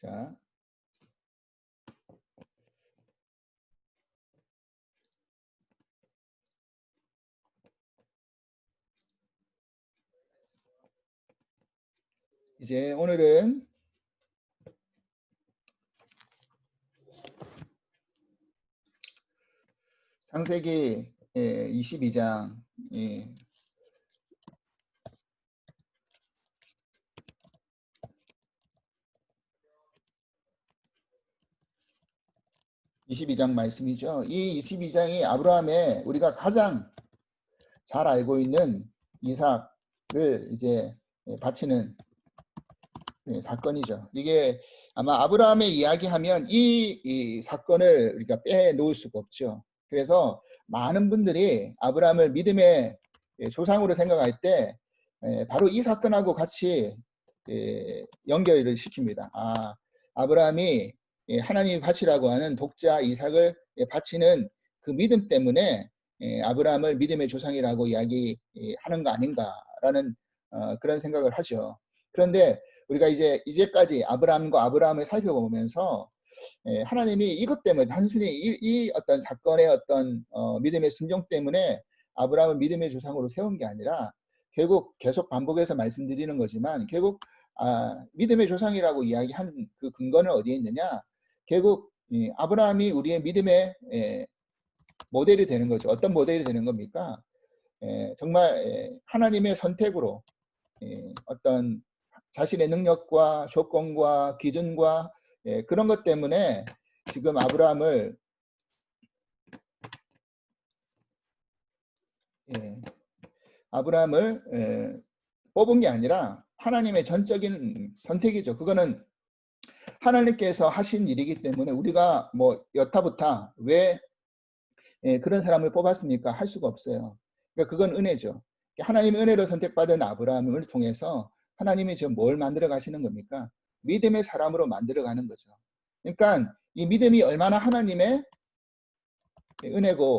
자, 이제 오늘은 창세기 22장 22장 말씀이죠. 이 22장이 아브라함의 우리가 가장 잘 알고 있는 이삭을 이제 바치는 사건이죠. 이게 아마 아브라함의 이야기하면 이 사건을 우리가 빼놓을 수가 없죠. 그래서 많은 분들이 아브라함을 믿음의 조상으로 생각할 때 바로 이 사건하고 같이 연결을 시킵니다. 아브라함이 하나님이 바치라고 하는 독자 이삭을 바치는 그 믿음 때문에 아브라함을 믿음의 조상이라고 이야기하는 거 아닌가라는 그런 생각을 하죠. 그런데 우리가 이제까지 아브라함을 살펴보면서 하나님이 이것 때문에 단순히 이 어떤 사건의 어떤 믿음의 순종 때문에 아브라함을 믿음의 조상으로 세운 게 아니라 결국 계속 반복해서 말씀드리는 거지만 결국 믿음의 조상이라고 이야기한 그 근거는 어디에 있느냐? 결국 아브라함이 우리의 믿음의 모델이 되는 거죠. 어떤 모델이 되는 겁니까? 정말 하나님의 선택으로 어떤 자신의 능력과 조건과 기준과 그런 것 때문에 지금 아브라함을 뽑은 게 아니라 하나님의 전적인 선택이죠. 그거는 하나님께서 하신 일이기 때문에 우리가 뭐 여타부타 왜 그런 사람을 뽑았습니까? 할 수가 없어요. 그러니까 그건 은혜죠. 하나님의 은혜로 선택받은 아브라함을 통해서 하나님이 지금 뭘 만들어 가시는 겁니까? 믿음의 사람으로 만들어 가는 거죠. 그러니까 이 믿음이 얼마나 하나님의 은혜고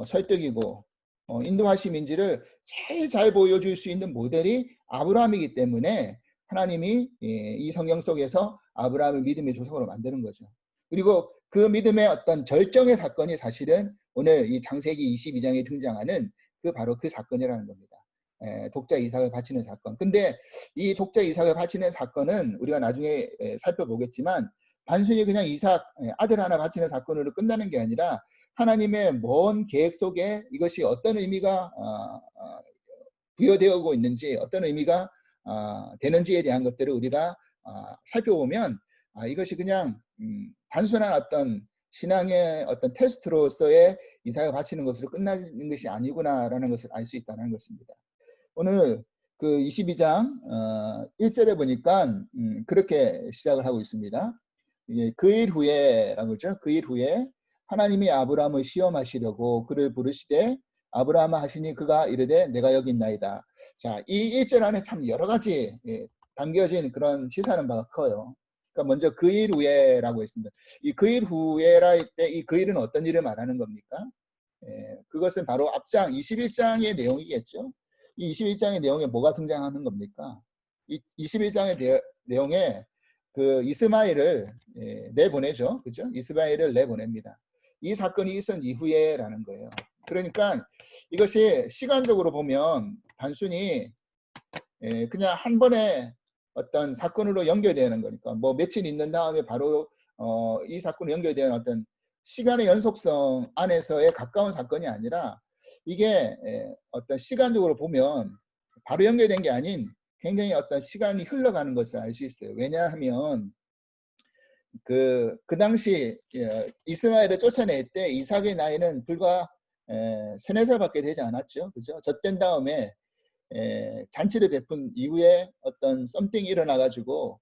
설득이고 인도하심인지를 제일 잘 보여줄 수 있는 모델이 아브라함이기 때문에 하나님이 이 성경 속에서 아브라함을 믿음의 조상으로 만드는 거죠. 그리고 그 믿음의 어떤 절정의 사건이 사실은 오늘 이 창세기 22장에 등장하는 바로 그 사건이라는 겁니다. 독자 이삭을 바치는 사건. 근데 이 독자 이삭을 바치는 사건은 우리가 나중에 살펴보겠지만 단순히 그냥 이삭 아들 하나 바치는 사건으로 끝나는 게 아니라 하나님의 먼 계획 속에 이것이 어떤 의미가 부여되고 있는지 어떤 의미가 되는지에 대한 것들을 우리가 살펴보면 이것이 그냥 단순한 어떤 신앙의 어떤 테스트로서의 이삭을 바치는 것으로 끝나는 것이 아니구나라는 것을 알 수 있다는 것입니다. 오늘 그 22장 1절에 보니까 그렇게 시작을 하고 있습니다. 그 일 후에라고 그러죠. 그 일 후에 하나님이 아브라함을 시험하시려고 그를 부르시되 아브라함아 하시니 그가 이르되 내가 여기 있나이다. 자, 이 1절 안에 참 여러 가지 담겨진 그런 시사하는 바가 커요. 그러니까 먼저 그 일 후에라고 했습니다. 이 그 일 후에라 할 때 이 그 일은 어떤 일을 말하는 겁니까? 그것은 바로 앞장 21장의 내용이겠죠. 이 21장의 내용에 뭐가 등장하는 겁니까? 이 21장의 내용에 그 이스마엘을 내보내죠. 그죠? 이스마엘을 내보냅니다. 이 사건이 있은 이후에라는 거예요. 그러니까 이것이 시간적으로 보면 단순히 그냥 한 번에 어떤 사건으로 연결되는 거니까 뭐 며칠 있는 다음에 바로 이 사건으로 연결되는 어떤 시간의 연속성 안에서의 가까운 사건이 아니라 이게 어떤 시간적으로 보면 바로 연결된 게 아닌 굉장히 어떤 시간이 흘러가는 것을 알 수 있어요. 왜냐하면 그 당시 이스마엘을 쫓아낼 때 이삭의 나이는 불과 3, 4살밖에 되지 않았죠. 그죠? 젖된 다음에 잔치를 베푼 이후에 어떤 썸띵이 일어나가지고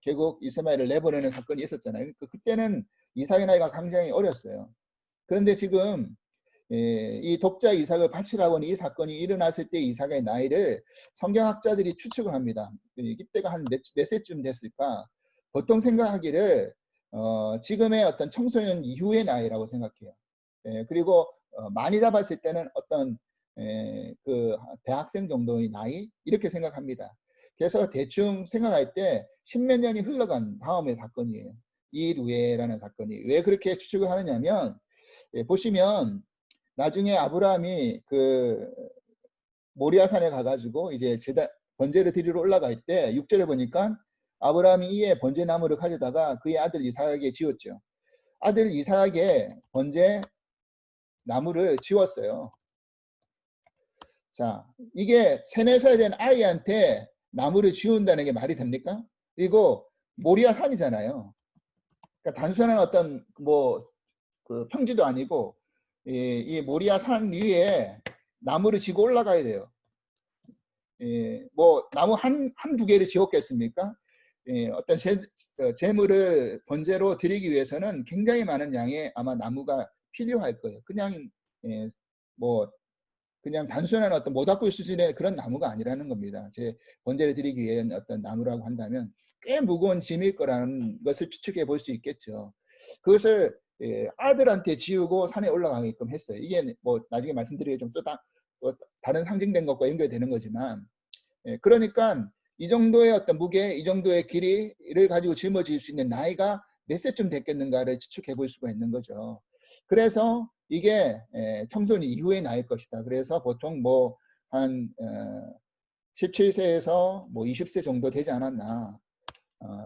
결국 이스마엘을 내보내는 사건이 있었잖아요. 그때는 이삭의 나이가 굉장히 어렸어요. 그런데 지금 이 독자 이삭을 바치라고 하는 이 사건이 일어났을 때 이삭의 나이를 성경학자들이 추측을 합니다. 이때가 한 몇 세쯤 됐을까? 보통 생각하기를 지금의 어떤 청소년 이후의 나이라고 생각해요. 그리고 많이 잡았을 때는 어떤 그 대학생 정도의 나이 이렇게 생각합니다. 그래서 대충 생각할 때 십몇 년이 흘러간 다음의 사건이에요. 이 루에라는 사건이. 왜 그렇게 추측을 하느냐면, 보시면 나중에 아브라함이 그 모리아산에 가가지고 이제 번제를 드리러 올라갈 때 6절에 보니까 아브라함이 이에 번제 나무를 가져다가 그의 아들 이삭에게 지었죠. 아들 이삭에게 번제 나무를 지웠어요. 자, 이게 3, 4살 된 아이한테 나무를 지운다는 게 말이 됩니까? 그리고 모리아 산이잖아요. 그러니까 단순한 어떤 그 평지도 아니고 이 모리아 산 위에 나무를 지고 올라가야 돼요. 뭐 나무 한두 개를 지었겠습니까? 어떤 재물을 번제로 드리기 위해서는 굉장히 많은 양의 아마 나무가 필요할 거예요. 그냥 뭐 그냥 단순한 어떤 모닥불 수준의 그런 나무가 아니라는 겁니다. 제 번제를 드리기 위한 어떤 나무라고 한다면 꽤 무거운 짐일 거라는 것을 추측해 볼 수 있겠죠. 그것을 아들한테 지우고 산에 올라가게끔 했어요. 이게 뭐 나중에 말씀드리기 좀 또 다른 상징된 것과 연결되는 거지만, 그러니까 이 정도의 어떤 무게, 이 정도의 길이를 가지고 짊어질 수 있는 나이가 몇 세쯤 됐겠는가를 추측해 볼 수가 있는 거죠. 그래서 이게 청소년 이후의 나이일 것이다. 그래서 보통 뭐 한 17세에서 뭐 20세 정도 되지 않았나.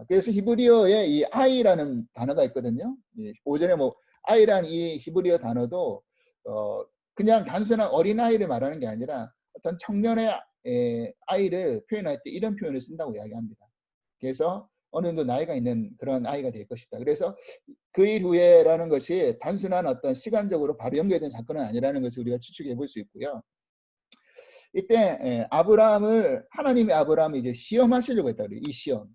그래서 히브리어에 이 아이라는 단어가 있거든요. 오전에 뭐 아이라는 이 히브리어 단어도 그냥 단순한 어린아이를 말하는 게 아니라 어떤 청년의 아이를 표현할 때 이런 표현을 쓴다고 이야기합니다. 그래서 어느 정도 나이가 있는 그런 아이가 될 것이다. 그래서 그 일 후에라는 것이 단순한 어떤 시간적으로 바로 연결된 사건은 아니라는 것을 우리가 추측해 볼 수 있고요. 이때 하나님이 아브라함을 이제 시험하시려고 했다 그래요. 이 시험.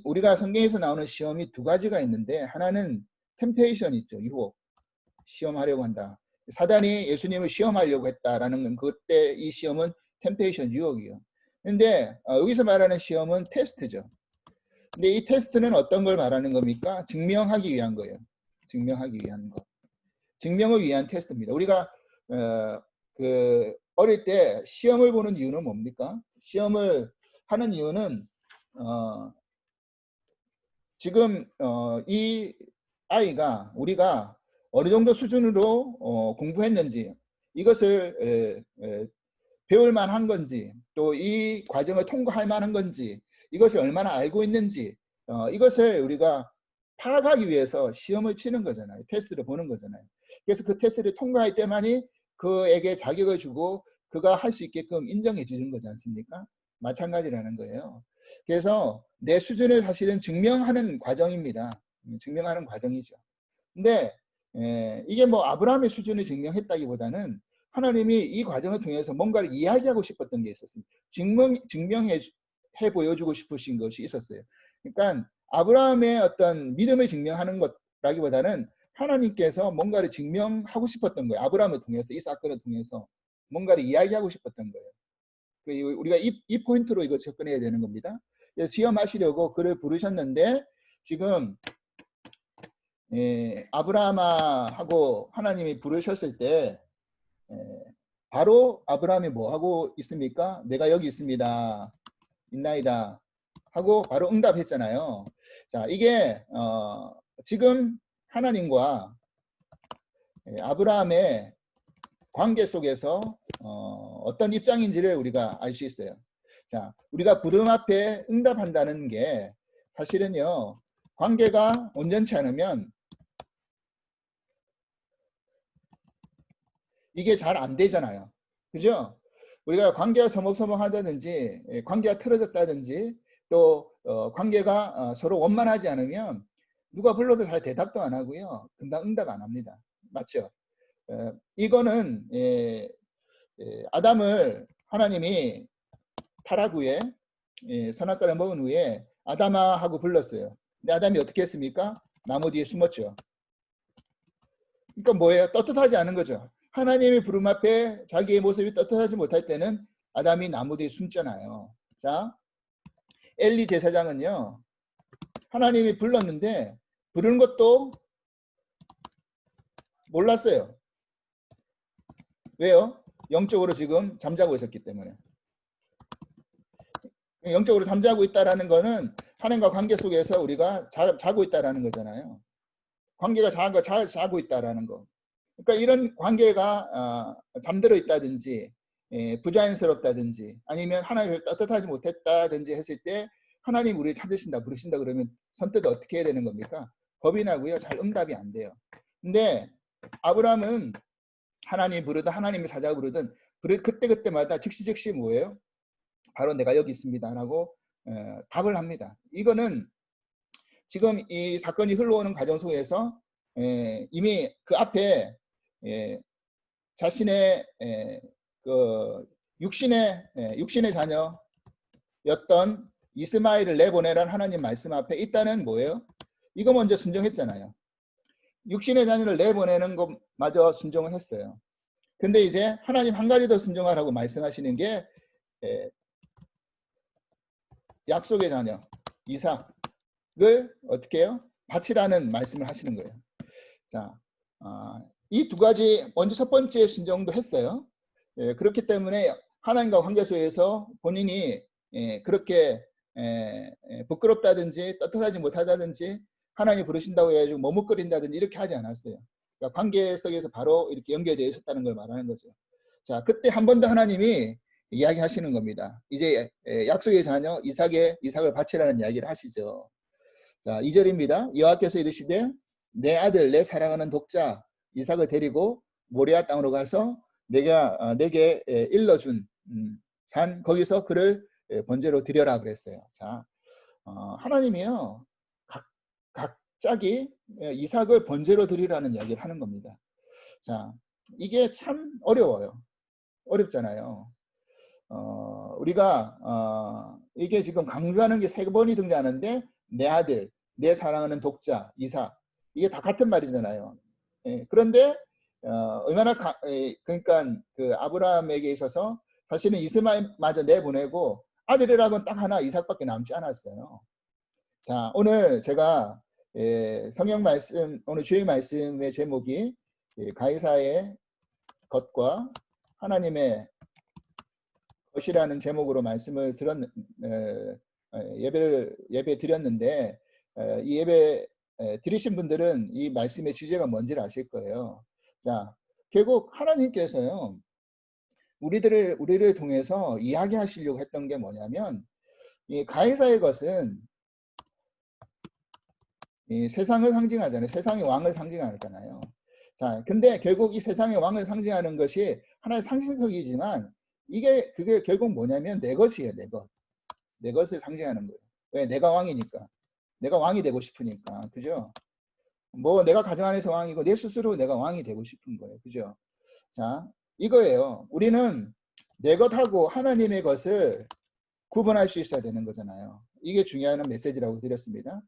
우리가 성경에서 나오는 시험이 두 가지가 있는데, 하나는 템페이션 있죠. 유혹. 시험하려고 한다. 사단이 예수님을 시험하려고 했다라는 건 그때 이 시험은 템페이션 유혹이요. 근데 여기서 말하는 시험은 테스트죠. 근데 이 테스트는 어떤 걸 말하는 겁니까? 증명하기 위한 거예요. 증명하기 위한 거. 증명을 위한 테스트입니다. 우리가 어릴 때 시험을 보는 이유는 뭡니까? 시험을 하는 이유는 지금 이 아이가 우리가 어느 정도 수준으로 공부했는지, 이것을 배울 만한 건지, 또 이 과정을 통과할 만한 건지, 이것을 얼마나 알고 있는지, 이것을 우리가 파악하기 위해서 시험을 치는 거잖아요. 테스트를 보는 거잖아요. 그래서 그 테스트를 통과할 때만이 그에게 자격을 주고 그가 할 수 있게끔 인정해 주는 거지 않습니까? 마찬가지라는 거예요. 그래서 내 수준을 사실은 증명하는 과정입니다. 증명하는 과정이죠. 근데 이게 뭐 아브라함의 수준을 증명했다기보다는 하나님이 이 과정을 통해서 뭔가를 이야기하고 싶었던 게 있었습니다. 증명해 보여주고 싶으신 것이 있었어요. 그러니까 아브라함의 어떤 믿음을 증명하는 것라기보다는 하나님께서 뭔가를 증명하고 싶었던 거예요. 아브라함을 통해서, 이 사건을 통해서 뭔가를 이야기하고 싶었던 거예요. 우리가 이 포인트로 이거 접근해야 되는 겁니다. 시험하시려고 그를 부르셨는데, 지금 아브라함하고 하나님이 부르셨을 때 바로 아브라함이 뭐 하고 있습니까? 내가 여기 있습니다. 있나이다. 하고 바로 응답했잖아요. 자, 이게 지금 하나님과 아브라함의 관계 속에서 어떤 입장인지를 우리가 알 수 있어요. 자, 우리가 부름 앞에 응답한다는 게 사실은요, 관계가 온전치 않으면 이게 잘 안 되잖아요. 그죠? 우리가 관계가 서먹서먹하다든지, 관계가 틀어졌다든지, 또 관계가 서로 원만하지 않으면 누가 불러도 잘 대답도 안 하고요, 금방 응답 안 합니다. 맞죠? 이거는 아담을 하나님이 타락 후에, 선악과를 먹은 후에 아담아 하고 불렀어요. 근데 아담이 어떻게 했습니까? 나무 뒤에 숨었죠. 그러니까 뭐예요? 떳떳하지 않은 거죠. 하나님의 부름 앞에 자기의 모습이 떳떳하지 못할 때는 아담이 나무 뒤에 숨잖아요. 자, 엘리 제사장은요, 하나님이 불렀는데 부르는 것도 몰랐어요. 왜요? 영적으로 지금 잠자고 있었기 때문에. 영적으로 잠자고 있다라는 거는 하나님과 관계 속에서 우리가 자고 있다라는 거잖아요. 관계가 자고 있다라는 거. 그러니까 이런 관계가 잠들어 있다든지 부자연스럽다든지 아니면 하나님을 떳떳하지 못했다든지 했을 때 하나님 우리를 찾으신다 부르신다 그러면 선뜻 어떻게 해야 되는 겁니까? 겁이 나고요. 잘 응답이 안 돼요. 근데 아브라함은 하나님 부르든 하나님의 사자 부르든 그때마다 즉시 뭐예요? 바로 내가 여기 있습니다 라고 답을 합니다. 이거는 지금 이 사건이 흘러오는 과정 속에서 이미 그 앞에 자신의 그 육신의 자녀였던 이스마엘을 내보내라는 하나님 말씀 앞에 일단은 뭐예요? 이거 먼저 순종했잖아요. 육신의 자녀를 내보내는 것마저 순종을 했어요. 근데 이제 하나님 한 가지 더 순종하라고 말씀하시는 게 약속의 자녀 이삭을 어떻게 해요? 바치라는 말씀을 하시는 거예요. 자, 이 두 가지 먼저 첫 번째 순종도 했어요. 그렇기 때문에 하나님과 관계 속에서 본인이 그렇게 부끄럽다든지 떳떳하지 못하다든지 하나님 부르신다고 해가지고 머뭇거린다든지 이렇게 하지 않았어요. 그러니까 관계 속에서 바로 이렇게 연결되어 있었다는 걸 말하는 거죠. 자, 그때 한 번 더 하나님이 이야기하시는 겁니다. 이제 약속의 자녀 이삭을 바치라는 이야기를 하시죠. 자, 2절입니다. 여호와께서 이르시되 내 아들 내 사랑하는 독자 이삭을 데리고 모리아 땅으로 가서 내게 일러준 산 거기서 그를 번제로 드려라 그랬어요. 자, 하나님이요 갑자기 이삭을 번제로 드리라는 이야기를 하는 겁니다. 자, 이게 참 어렵잖아요. 우리가 이게 지금 강조하는 게 3번이 등장하는데 내 아들, 내 사랑하는 독자, 이삭 이게 다 같은 말이잖아요. 그런데 얼마나 그러니까 그 아브라함에게 있어서 사실은 이스마엘마저 내보내고 아들이라고는 딱 하나 이삭밖에 남지 않았어요. 자, 오늘 제가 성경 말씀 오늘 주일 말씀의 제목이 가이사의 것과 하나님의 것이라는 제목으로 말씀을 예배 드렸는데 이 예배 들으신 분들은 이 말씀의 주제가 뭔지를 아실 거예요. 자, 결국 하나님께서요 우리를 통해서 이야기하시려고 했던 게 뭐냐면 이 가이사의 것은 이 세상을 상징하잖아요. 세상의 왕을 상징하잖아요. 자, 근데 결국 이 세상의 왕을 상징하는 것이 하나의 상징석이지만 그게 결국 뭐냐면 내 것이에요. 내 것을 상징하는 거예요. 왜? 내가 왕이니까. 내가 왕이 되고 싶으니까. 그죠? 뭐 내가 가정 안에서 왕이고 내 스스로 내가 왕이 되고 싶은 거예요. 그죠? 자, 이거예요. 우리는 내 것하고 하나님의 것을 구분할 수 있어야 되는 거잖아요. 이게 중요한 메시지라고 드렸습니다.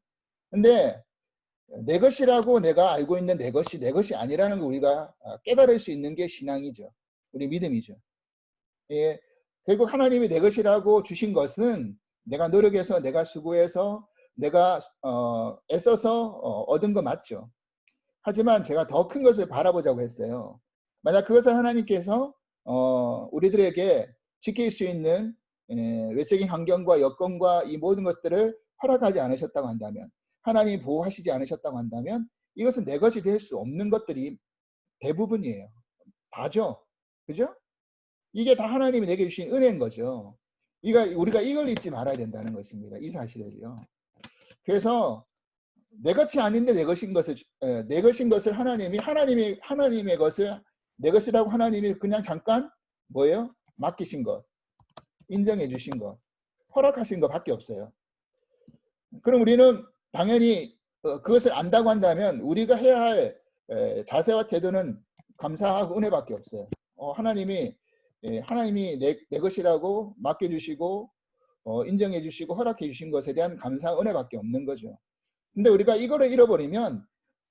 근데 내 것이라고 내가 알고 있는 내 것이 아니라는 거 우리가 깨달을 수 있는 게 신앙이죠. 우리 믿음이죠. 예, 결국 하나님이 내 것이라고 주신 것은 내가 노력해서 내가 수고해서 내가 애써서 얻은 거 맞죠. 하지만 제가 더 큰 것을 바라보자고 했어요. 만약 그것을 하나님께서 우리들에게 지킬 수 있는 외적인 환경과 여건과 이 모든 것들을 허락하지 않으셨다고 한다면 하나님이 보호하시지 않으셨다고 한다면 이것은 내 것이 될 수 없는 것들이 대부분이에요. 다죠. 그죠? 이게 다 하나님이 내게 주신 은혜인 거죠. 우리가 이걸 잊지 말아야 된다는 것입니다. 이 사실을요. 그래서 내 것이 아닌데 내 것인 것을 하나님의 것을 내 것이라고 하나님이 그냥 잠깐 뭐예요? 맡기신 것, 인정해 주신 것, 허락하신 것밖에 없어요. 그럼 우리는 당연히 그것을 안다고 한다면 우리가 해야 할 자세와 태도는 감사하고 은혜밖에 없어요. 하나님이 내 것이라고 맡겨주시고 인정해 주시고 허락해 주신 것에 대한 감사 은혜밖에 없는 거죠. 근데 우리가 이거를 잃어버리면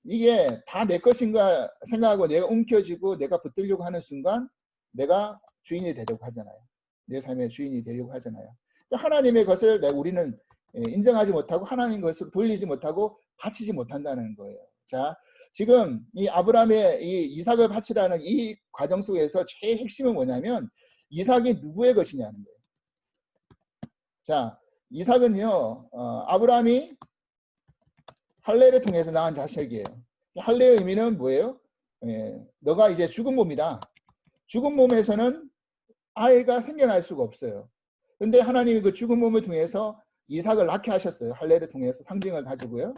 이게 다 내 것인가 생각하고 내가 움켜쥐고 내가 붙들려고 하는 순간 내가 주인이 되려고 하잖아요. 내 삶의 주인이 되려고 하잖아요. 하나님의 것을 우리는 인정하지 못하고 하나님 것을 돌리지 못하고 바치지 못한다는 거예요. 자, 지금 이 아브라함의 이 이삭을 바치라는 이 과정 속에서 제일 핵심은 뭐냐면 이삭이 누구의 것이냐는 거예요. 자, 이삭은요, 아브라함이 할례를 통해서 낳은 자식이에요. 할례의 의미는 뭐예요? 너가 이제 죽은 몸이다. 죽은 몸에서는 아이가 생겨날 수가 없어요. 근데 하나님이 그 죽은 몸을 통해서 이삭을 낳게 하셨어요. 할례를 통해서 상징을 가지고요.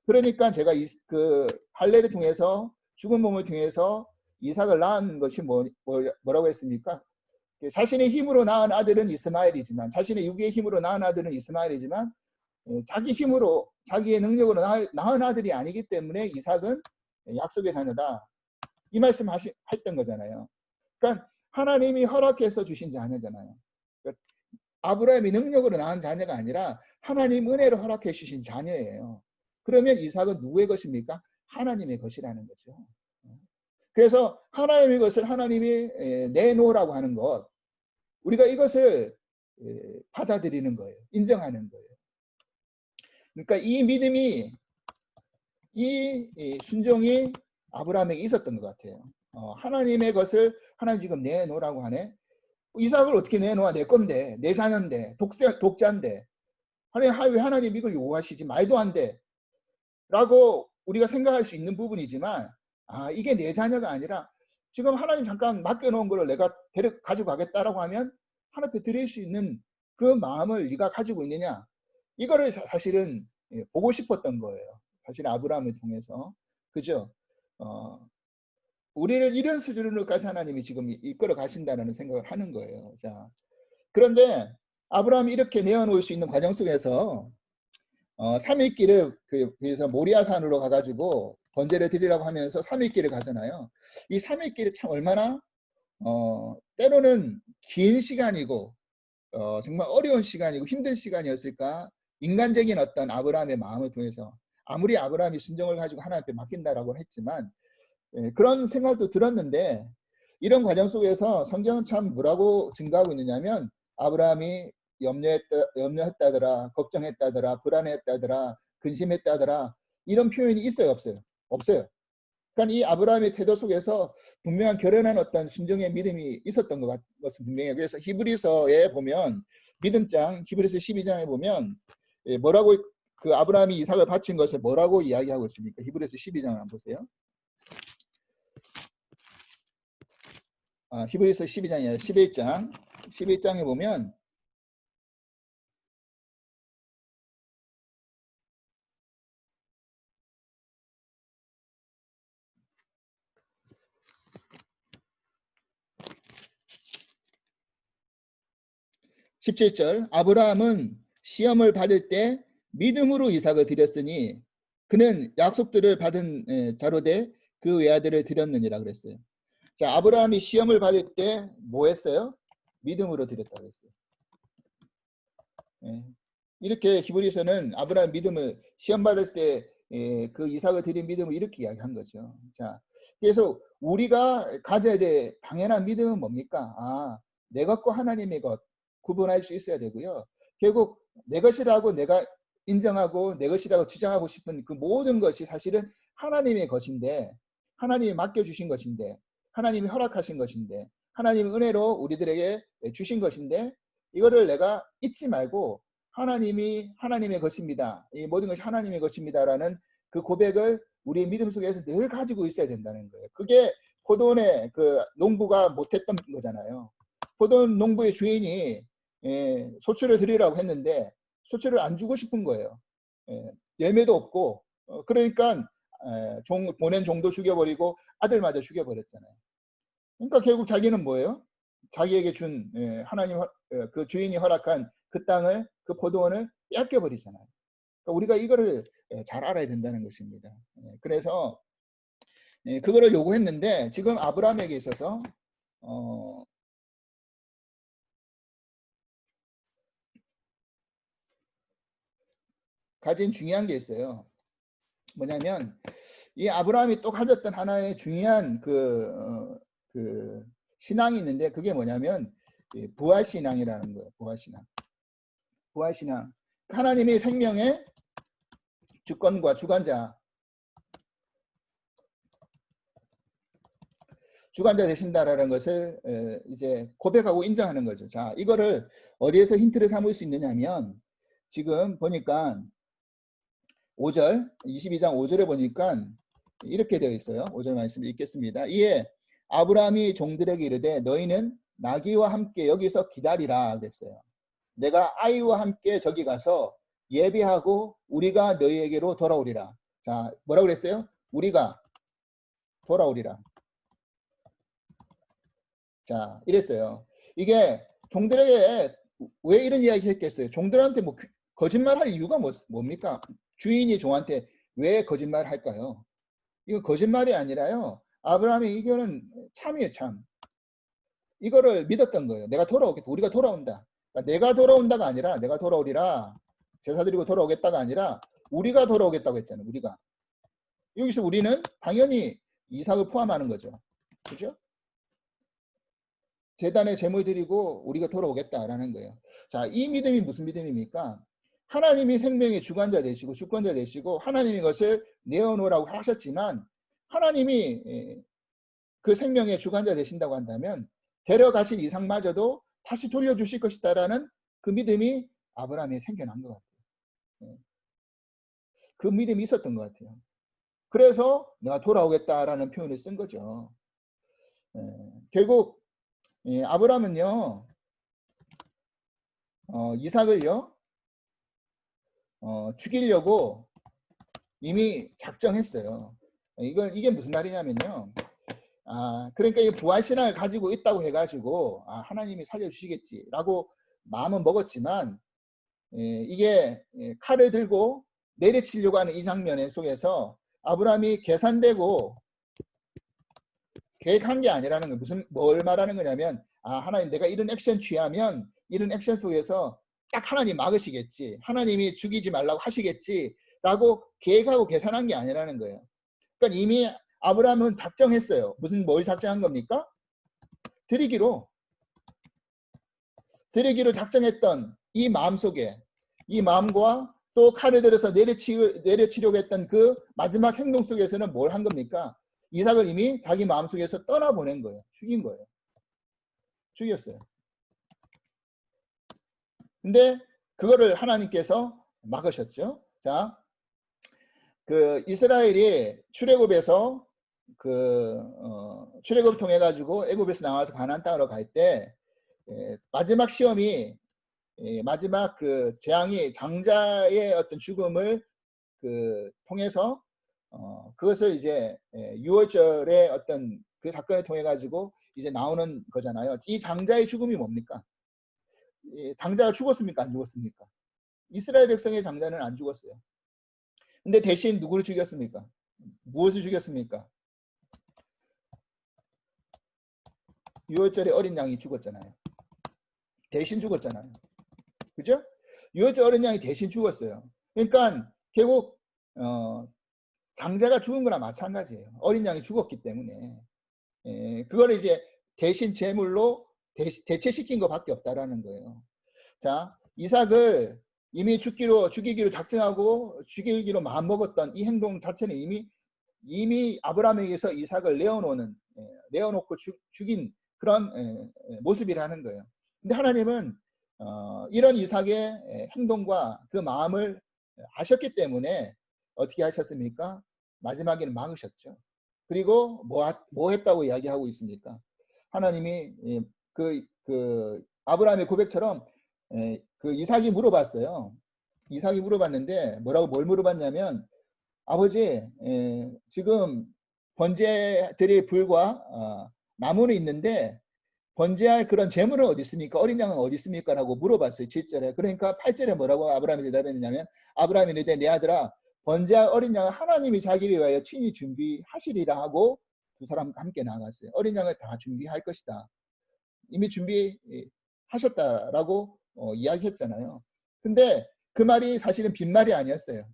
그러니까 제가 그 할례를 통해서 죽은 몸을 통해서 이삭을 낳은 것이 뭐라고 했습니까? 자신의 힘으로 낳은 아들은 이스마엘이지만, 자신의 육의 힘으로 낳은 아들은 이스마엘이지만, 자기 힘으로 자기의 능력으로 낳은 아들이 아니기 때문에 이삭은 약속의 자녀다. 이 말씀 했던 거잖아요. 그러니까 하나님이 허락해서 주신 자녀잖아요. 그러니까 아브라함이 능력으로 낳은 자녀가 아니라 하나님 은혜로 허락해 주신 자녀예요. 그러면 이삭은 누구의 것입니까? 하나님의 것이라는 거죠. 그래서 하나님의 것을 하나님이 내놓으라고 하는 것, 우리가 이것을 받아들이는 거예요. 인정하는 거예요. 그러니까 이 믿음이, 이 순종이 아브라함에게 있었던 것 같아요. 하나님의 것을 하나님 지금 내놓으라고 하네. 이삭을 어떻게 내놓아? 내 건데, 내 자녀인데, 독자인데, 왜 하나님 이걸 요구하시지? 말도 안 돼. 라고 우리가 생각할 수 있는 부분이지만, 이게 내 자녀가 아니라 지금 하나님 잠깐 맡겨놓은 거를 내가 가지고 가겠다라고 하면 하나님 앞에 드릴 수 있는 그 마음을 네가 가지고 있느냐? 이거를 사실은 보고 싶었던 거예요. 사실 아브라함을 통해서. 그죠? 우리를 이런 수준으로까지 하나님이 지금 이끌어 가신다는 생각을 하는 거예요. 자, 그런데 아브라함이 이렇게 내어놓을 수 있는 과정 속에서 3일 길을 그래서 모리아산으로 가가지고 번제를 드리라고 하면서 3일 길을 가잖아요. 이 3일 길이 참 얼마나 때로는 긴 시간이고 정말 어려운 시간이고 힘든 시간이었을까? 인간적인 어떤 아브라함의 마음을 통해서 아무리 아브라함이 순종을 가지고 하나님 앞에 맡긴다라고 했지만 그런 생각도 들었는데 이런 과정 속에서 성경은 참 뭐라고 증가하고 있느냐면 아브라함이 염려했다더라, 걱정했다더라, 불안했다더라, 근심했다더라 이런 표현이 있어요, 없어요? 없어요. 그러니까 이 아브라함의 태도 속에서 분명한 결연한 어떤 순종의 믿음이 있었던 것은 분명해요. 그래서 히브리서에 보면 믿음장 히브리서 12장에 보면 뭐라고 그 아브라함이 이삭을 바친 것을 뭐라고 이야기하고 있습니까? 히브리서 12장을 한번 보세요. 히브리서 12장이 아니라 11장 11장에 보면 17절 아브라함은 시험을 받을 때 믿음으로 이삭을 드렸으니 그는 약속들을 받은 자로 돼 그 외아들을 드렸느니라 그랬어요. 자, 아브라함이 시험을 받을 때 뭐 했어요? 믿음으로 드렸다고 했어요. 이렇게 히브리서는 아브라함 믿음을 시험 받을 때 그 이삭을 드린 믿음을 이렇게 이야기한 거죠. 자, 그래서 우리가 가져야 될 당연한 믿음은 뭡니까? 내 것과 하나님의 것 구분할 수 있어야 되고요. 결국 내 것이라고 내가 인정하고 내 것이라고 주장하고 싶은 그 모든 것이 사실은 하나님의 것인데 하나님이 맡겨주신 것인데 하나님이 허락하신 것인데 하나님의 은혜로 우리들에게 주신 것인데 이거를 내가 잊지 말고 하나님이 하나님의 것입니다. 이 모든 것이 하나님의 것입니다라는 그 고백을 우리의 믿음 속에서 늘 가지고 있어야 된다는 거예요. 그게 포도원의 그 농부가 못했던 거잖아요. 포도원 농부의 주인이 소출을 드리라고 했는데 소출을 안 주고 싶은 거예요. 열매도 없고 그러니까 보낸 종도 죽여버리고 아들마저 죽여버렸잖아요. 그러니까 결국 자기는 뭐예요? 자기에게 준 하나님 그 주인이 허락한 그 땅을 그 포도원을 뺏겨버리잖아요. 그러니까 우리가 이거를 잘 알아야 된다는 것입니다. 그래서 그거를 요구했는데 지금 아브라함에게 있어서 가진 중요한 게 있어요. 뭐냐면 이 아브라함이 또 가졌던 하나의 중요한 그 신앙이 있는데 그게 뭐냐면 부활신앙이라는 거예요. 부활신앙. 하나님의 생명의 주권과 주관자. 주관자 되신다라는 것을 이제 고백하고 인정하는 거죠. 자, 이거를 어디에서 힌트를 삼을 수 있느냐면 지금 보니까 5절 22장 5절에 보니까 이렇게 되어 있어요. 5절 말씀 읽겠습니다. 이에 아브라함이 종들에게 이르되 너희는 나귀와 함께 여기서 기다리라 그랬어요. 내가 아이와 함께 저기 가서 예배하고 우리가 너희에게로 돌아오리라. 자, 뭐라고 그랬어요? 우리가 돌아오리라. 자, 이랬어요. 이게 종들에게 왜 이런 이야기 했겠어요? 종들한테 뭐 거짓말할 이유가 뭡니까? 주인이 종한테 왜 거짓말을 할까요? 이거 거짓말이 아니라요. 아브라함의 이거는 참이에요, 참. 이거를 믿었던 거예요. 내가 돌아오겠다. 우리가 돌아온다. 그러니까 내가 돌아온다가 아니라 내가 돌아오리라. 제사 드리고 돌아오겠다가 아니라 우리가 돌아오겠다고 했잖아요. 우리가. 여기서 우리는 당연히 이삭을 포함하는 거죠. 그죠? 제단에 제물 드리고 우리가 돌아오겠다라는 거예요. 자, 이 믿음이 무슨 믿음입니까? 하나님이 생명의 주관자 되시고 주권자 되시고 하나님이 이것을 내어놓으라고 하셨지만 하나님이 그 생명의 주관자 되신다고 한다면 데려가신 이삭마저도 다시 돌려주실 것이다라는 그 믿음이 아브라함에 생겨난 것 같아요. 그 믿음이 있었던 것 같아요. 그래서 내가 돌아오겠다라는 표현을 쓴 거죠. 결국 아브라함은요 이삭을요 죽이려고 이미 작정했어요. 이게 무슨 말이냐면요. 그러니까 이 부활신앙을 가지고 있다고 해가지고 하나님이 살려주시겠지라고 마음은 먹었지만 이게 칼을 들고 내리치려고 하는 이 장면 속에서 아브라함이 계산되고 계획한 게 아니라는 거. 뭘 말하는 거냐면 하나님 내가 이런 액션 취하면 이런 액션 속에서 딱 하나님 막으시겠지. 하나님이 죽이지 말라고 하시겠지. 라고 계획하고 계산한 게 아니라는 거예요. 그러니까 이미 아브라함은 작정했어요. 뭘 작정한 겁니까? 드리기로 작정했던 이 마음속에 이 마음과 또 칼을 들어서 내려치려고 했던 그 마지막 행동 속에서는 뭘 한 겁니까? 이삭을 이미 자기 마음속에서 떠나보낸 거예요. 죽인 거예요. 죽였어요. 근데 그거를 하나님께서 막으셨죠. 자, 그 이스라엘이 출애굽에서 출애굽 통해 가지고 애굽에서 나와서 가나안 땅으로 갈 때 마지막 시험이 마지막 그 재앙이 장자의 어떤 죽음을 통해서 그것을 이제 6월절의 어떤 그 사건을 통해 가지고 이제 나오는 거잖아요. 이 장자의 죽음이 뭡니까? 장자가 죽었습니까? 안 죽었습니까? 이스라엘 백성의 장자는 안 죽었어요. 근데 대신 누구를 죽였습니까? 무엇을 죽였습니까? 6월절에 어린 양이 죽었잖아요. 대신 죽었잖아요. 그죠? 6월절 어린 양이 대신 죽었어요. 그러니까 결국 장자가 죽은 거나 마찬가지예요. 어린 양이 죽었기 때문에 그걸 이제 대신 제물로 대체시킨 것밖에 없다라는 거예요. 자, 이삭을 이미 죽이기로 작정하고 죽이기로 마음먹었던 이 행동 자체는 이미 아브라함에게서 이삭을 내어놓고 죽인 그런 모습이라는 거예요. 근데 하나님은 이런 이삭의 행동과 그 마음을 아셨기 때문에 어떻게 하셨습니까? 마지막에는 막으셨죠. 그리고 뭐 했다고 이야기하고 있습니까? 하나님이 아브라함의 고백처럼 그 이삭이 물어봤어요. 이삭이 물어봤는데 뭘 물어봤냐면 아버지 지금 번제들이 불과 나무는 있는데 번제할 그런 재물은 어디 있습니까? 어린 양은 어디 있습니까? 라고 물어봤어요. 7절에. 그러니까 8절에 뭐라고 아브라함이 대답했느냐면 아브라함이 이르되 내 아들아 번제할 어린 양은 하나님이 자기를 위하여 친히 준비하시리라 하고 두 사람 함께 나아갔어요. 어린 양을 다 준비할 것이다. 이미 준비하셨다라고 이야기했잖아요. 근데 그 말이 사실은 빈말이 아니었어요.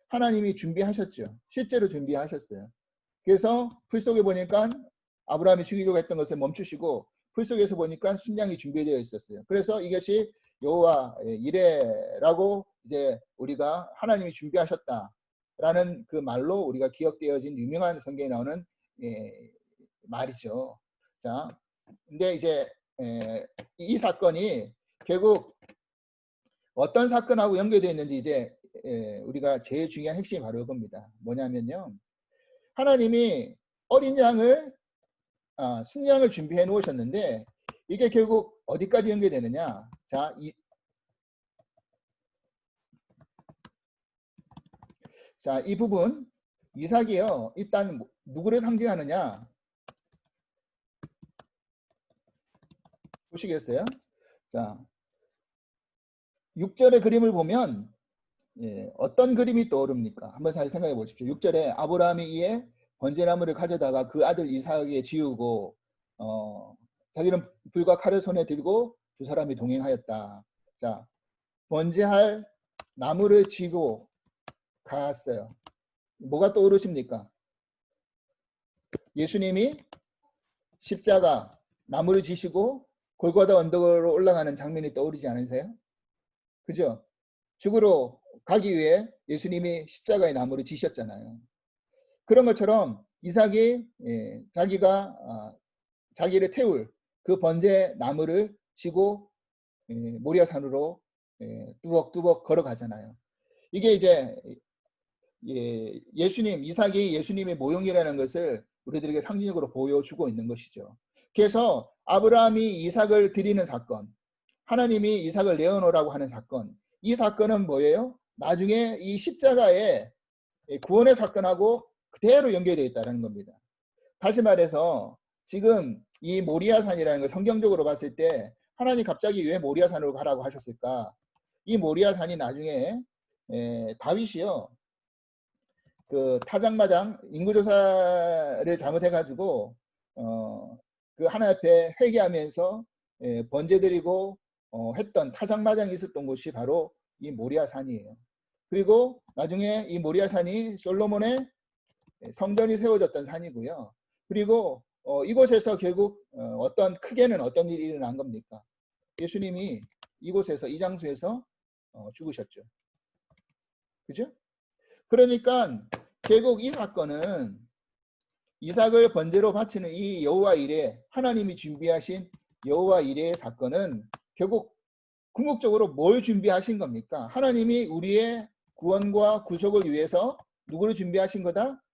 하나님이 준비하셨죠. 실제로 준비하셨어요. 그래서 풀 속에 보니까 아브라함이 죽이려고 했던 것을 멈추시고 풀 속에서 보니까 순양이 준비되어 있었어요. 그래서 이것이 여호와 이레라고 이제 우리가 하나님이 준비하셨다라는 그 말로 우리가 기억되어진 유명한 성경에 나오는 말이죠. 자, 근데 이제 이 사건이 결국 어떤 사건하고 연결되어 있는지 이제 우리가 제일 중요한 핵심이 바로 이겁니다. 뭐냐면요. 하나님이 어린 양을 순양을 준비해 놓으셨는데 이게 결국 어디까지 연결되느냐. 이 부분 이삭이요. 일단 누구를 상징하느냐. 보시겠어요? 자, 6절의 그림을 보면 어떤 그림이 떠오릅니까? 한번 잘 생각해 보십시오. 6절에 아브라함이 이에 번제나무를 가져다가 그 아들 이삭에게 지우고 자기는 불과 칼을 손에 들고 두 사람이 동행하였다. 자, 번제할 나무를 지고 갔어요. 뭐가 떠오르십니까? 예수님이 십자가 나무를 지시고 골고다 언덕으로 올라가는 장면이 떠오르지 않으세요? 그죠? 죽으러 가기 위해 예수님이 십자가의 나무를 지셨잖아요. 그런 것처럼 이삭이 자기를 태울 그 번제 나무를 지고 모리아산으로 뚜벅뚜벅 걸어가잖아요. 이게 이제 이삭이 예수님의 모형이라는 것을 우리들에게 상징적으로 보여주고 있는 것이죠. 그래서 아브라함이 이삭을 드리는 사건, 하나님이 이삭을 내어놓으라고 하는 사건, 이 사건은 뭐예요? 나중에 이 십자가의 구원의 사건하고 그대로 연결되어 있다는 겁니다. 다시 말해서 지금 이 모리아산이라는 걸 성경적으로 봤을 때 하나님 갑자기 왜 모리아산으로 가라고 하셨을까? 이 모리아산이 나중에 다윗이요. 그 타작마장 인구조사를 잘못해가지고 그 하나님 앞에 회개하면서 번제 드리고 했던 타작마장이 있었던 곳이 바로 이 모리아산이에요. 그리고 나중에 이 모리아산이 솔로몬의 성전이 세워졌던 산이고요. 그리고 이곳에서 결국 크게는 어떤 일이 일어난 겁니까? 예수님이 이곳에서 이 장소에서 죽으셨죠. 그죠? 그러니까 결국 이 사건은 이삭을 번제로 바치는 이 여호와 이레, 하나님이 준비하신 여호와 이레의 사건은 결국 궁극적으로 뭘 준비하신 겁니까? 하나님이 우리의 구원과 구속을 위해서 누구를 준비하신 거다?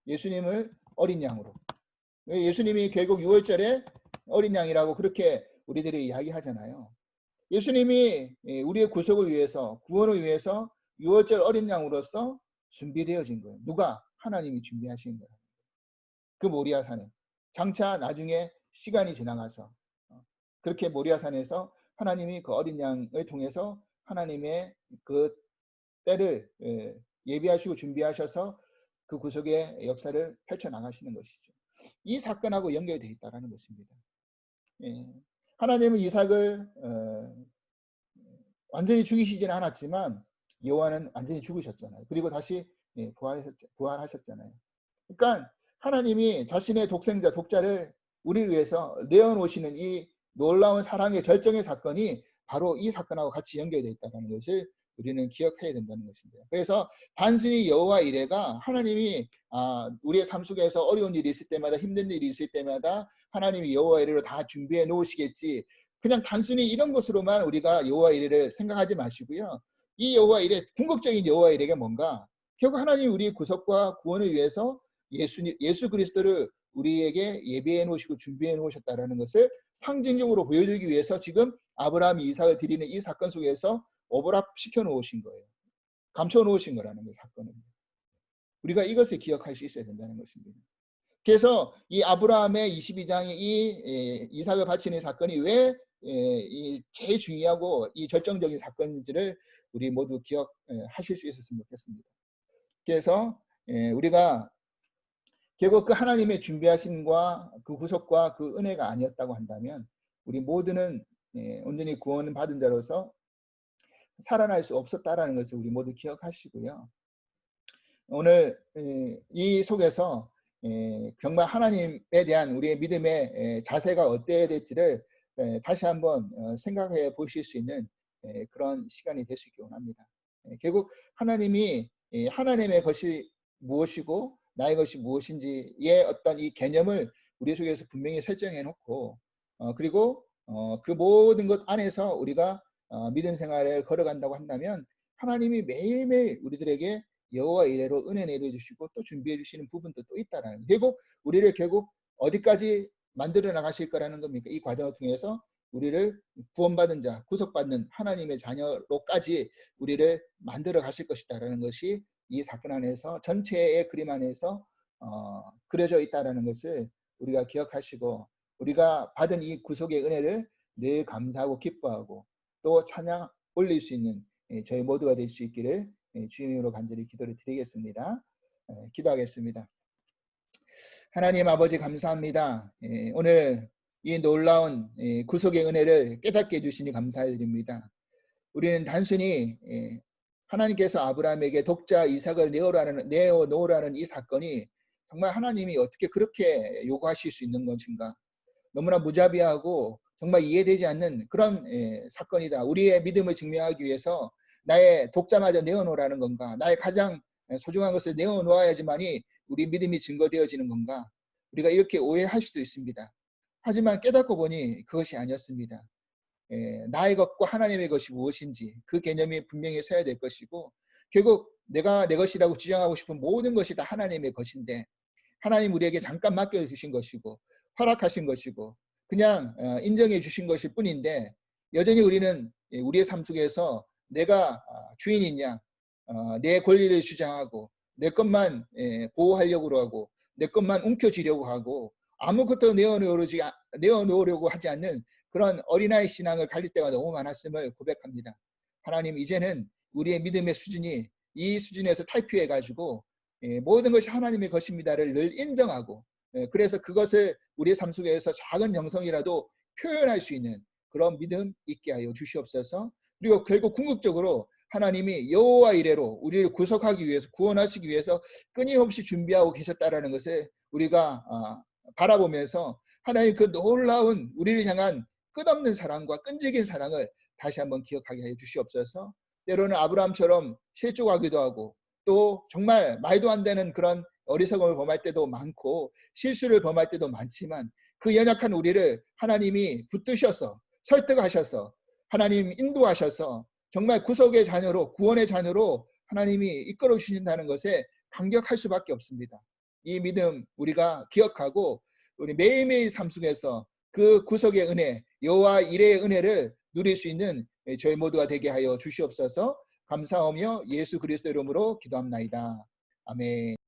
예수님을 어린 양으로. 예수님이 결국 6월절에 어린 양이라고 그렇게 우리들이 이야기하잖아요. 예수님이 우리의 구속을 위해서, 구원을 위해서 6월절 어린 양으로서 준비되어진 거예요. 누가? 하나님이 준비하신 거예요. 그 모리아산에. 장차 나중에 시간이 지나가서 그렇게 모리아산에서 하나님이 그 어린 양을 통해서 하나님의 그 때를 예비하시고 준비하셔서 그 구속의 역사를 펼쳐나가시는 것이죠. 이 사건하고 연결되어 있다는 것입니다. 하나님은 이삭을 완전히 죽이시지는 않았지만 여호와는 완전히 죽으셨잖아요. 그리고 다시 부활하셨잖아요. 그러니까 하나님이 자신의 독자를 우리를 위해서 내어놓으시는 이 놀라운 사랑의 결정의 사건이 바로 이 사건하고 같이 연결되어 있다는 것을 우리는 기억해야 된다는 것입니다. 그래서 단순히 여호와 이레가 하나님이 우리의 삶 속에서 어려운 일이 있을 때마다, 힘든 일이 있을 때마다 하나님이 여호와 이레로 다 준비해 놓으시겠지, 그냥 단순히 이런 것으로만 우리가 여호와 이레를 생각하지 마시고요. 이 여호와 이레, 궁극적인 여호와 이레가 뭔가, 결국 하나님이 우리의 구속과 구원을 위해서 예수 그리스도를 우리에게 예비해 놓으시고 준비해 놓으셨다는 것을 상징적으로 보여주기 위해서 지금 아브라함이 이삭을 드리는 이 사건 속에서 오버랩 시켜 놓으신 거예요. 감춰 놓으신 거라는 그 사건은. 우리가 이것을 기억할 수 있어야 된다는 것입니다. 그래서 이 아브라함의 22장의 이 이삭을 바치는 사건이 왜 제일 중요하고 이 결정적인 사건인지를 우리 모두 기억하실 수 있었으면 좋겠습니다. 그래서 우리가 결국 그 하나님의 준비하심과 그 구속과 그 은혜가 아니었다고 한다면 우리 모두는 온전히 구원을 받은 자로서 살아날 수 없었다라는 것을 우리 모두 기억하시고요. 오늘 이 속에서 정말 하나님에 대한 우리의 믿음의 자세가 어때야 될지를 다시 한번 생각해 보실 수 있는 그런 시간이 될 수 있기 원합니다. 결국 하나님이 하나님의 것이 무엇이고 나의 것이 무엇인지의 어떤 이 개념을 우리 속에서 분명히 설정해 놓고 그리고 그 모든 것 안에서 우리가 믿음 생활을 걸어간다고 한다면 하나님이 매일매일 우리들에게 여호와 이레로 은혜 내려주시고 또 준비해 주시는 부분도 또 있다라는, 결국 우리를 결국 어디까지 만들어 나가실 거라는 겁니까? 이 과정을 통해서 우리를 구원받은 자, 구속받는 하나님의 자녀로까지 우리를 만들어 가실 것이다라는 것이 이 사건 안에서, 전체의 그림 안에서 그려져 있다라는 것을 우리가 기억하시고, 우리가 받은 이 구속의 은혜를 늘 감사하고 기뻐하고 또 찬양 올릴 수 있는 저희 모두가 될 수 있기를 주님으로 간절히 기도를 드리겠습니다. 기도하겠습니다. 하나님 아버지 감사합니다. 오늘 이 놀라운 구속의 은혜를 깨닫게 해주시니 감사드립니다. 우리는 단순히 하나님께서 아브라함에게 독자 이삭을 내어놓으라는 이 사건이 정말 하나님이 어떻게 그렇게 요구하실 수 있는 것인가, 너무나 무자비하고 정말 이해되지 않는 그런 사건이다. 우리의 믿음을 증명하기 위해서 나의 독자마저 내어놓으라는 건가, 나의 가장 소중한 것을 내어놓아야지만이 우리 믿음이 증거되어지는 건가, 우리가 이렇게 오해할 수도 있습니다. 하지만 깨닫고 보니 그것이 아니었습니다. 나의 것과 하나님의 것이 무엇인지 그 개념이 분명히 서야 될 것이고, 결국 내가 내 것이라고 주장하고 싶은 모든 것이 다 하나님의 것인데 하나님 우리에게 잠깐 맡겨주신 것이고 허락하신 것이고 그냥 인정해 주신 것일 뿐인데, 여전히 우리는 우리의 삶 속에서 내가 주인이냐, 내 권리를 주장하고 내 것만 보호하려고 하고 내 것만 움켜쥐려고 하고 아무것도 내어놓으려고 하지 않는 그런 어린아이 신앙을 가질 때가 너무 많았음을 고백합니다. 하나님, 이제는 우리의 믿음의 수준이 이 수준에서 탈피해가지고 모든 것이 하나님의 것입니다를 늘 인정하고, 그래서 그것을 우리의 삶 속에서 작은 영성이라도 표현할 수 있는 그런 믿음 있게 하여 주시옵소서. 그리고 결국 궁극적으로 하나님이 여호와 이레로 우리를 구속하기 위해서, 구원하시기 위해서 끊임없이 준비하고 계셨다라는 것을 우리가 바라보면서 하나님 그 놀라운 우리를 향한 끝없는 사랑과 끈질긴 사랑을 다시 한번 기억하게 해 주시옵소서. 때로는 아브라함처럼 실족하기도 하고 또 정말 말도 안 되는 그런 어리석음을 범할 때도 많고 실수를 범할 때도 많지만 그 연약한 우리를 하나님이 붙드셔서 설득하셔서 하나님 인도하셔서 정말 구속의 자녀로, 구원의 자녀로 하나님이 이끌어 주신다는 것에 감격할 수밖에 없습니다. 이 믿음 우리가 기억하고 우리 매일매일 삶 속에서 그 구속의 은혜, 여호와 이레의 은혜를 누릴 수 있는 저희 모두가 되게 하여 주시옵소서. 감사하며 예수 그리스도 이름으로 기도합나이다. 아멘.